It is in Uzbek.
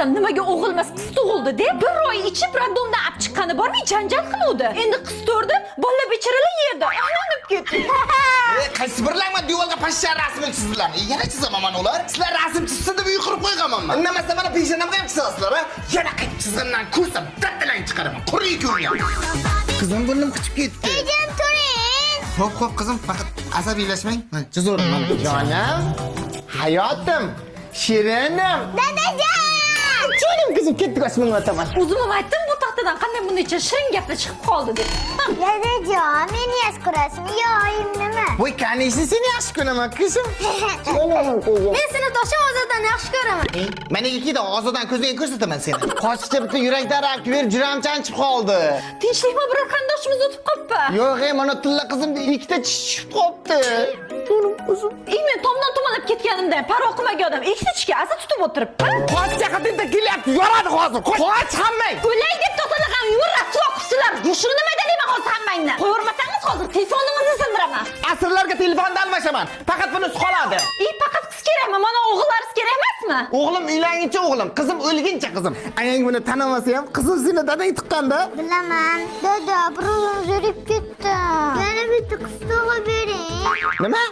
so'rasam nimaga o'g'ilmas qiz tug'ildi deb bir oy ichib randomdan olib chiqqani bormi, janjal qiluvdi. Endi qiz to'rdi, bola becharalar yerda aylanib ketdi. Qaysi birlangma diyorga pashsha rasmini chizdilar. Yana chizaman ular. Sizlar rasm chizsin deb uyqirib qo'yganman. Indamasa mana peshonamga ham chizasizlar, ha? Yana qaytib chizgandan ko'rsam, daddalang chiqaraman. Quriy ko'nglim. Qizim burnim qichib ketdi. Ejim turing. Hop qizim, faqat asabiylashmang. Chizaverman. Jonim, hayotim, shirinim. Dadajon! Jonim qizim, ketdik osmonga o'taman. O'zim aytdim bu taxtadan qanday buncha shirin gaplar chiqib qoldi deb. Dadajon, meni yaxshi ko'rasizmi yo oyimnimi? Voy, kanisi seni yaxshi ko'raman, qizim. Men sinfdoshim Ozodan yaxshi ko'raman. Mana ikkita ozodan ko'zga ko'rsataman seni. Qo'shiqcha bitta yurakdan rak ver, juram chanchib qoldi. Tinchlikmi, biror qarindoshimiz o'tib qolibdi. Yo'q, mana tilla qizimda ikkita tushib qolibdi. To'nim qizim. Men tomdan tomonlab ketganimda parvo qilmagan odam ikkita tishga asa tutib o'tiribdi. Qoch yaqinda kelyapti, yoradi hozir. Qoch hammang. O'lay deb to'talagan yurab so'qibsizlar. Shuni nima deyman hozir hammangni? Qo'yvermasangiz hozir telefoningizni sindiraman. Asrlarga telefonda almashaman. Faqat bunisi qoladi. Faqat qiz kerakmi? Mana o'g'illaringiz kerak emasmi? O'g'lim uylanguncha o'g'lim, qizim o'lguncha qizim. Ayang buni tanimasa ham qizim seni dadang tuqqanda. Bilaman. Dada, birovim zerib ketdi. Yana bitta qiz tug'ib bering. Nima?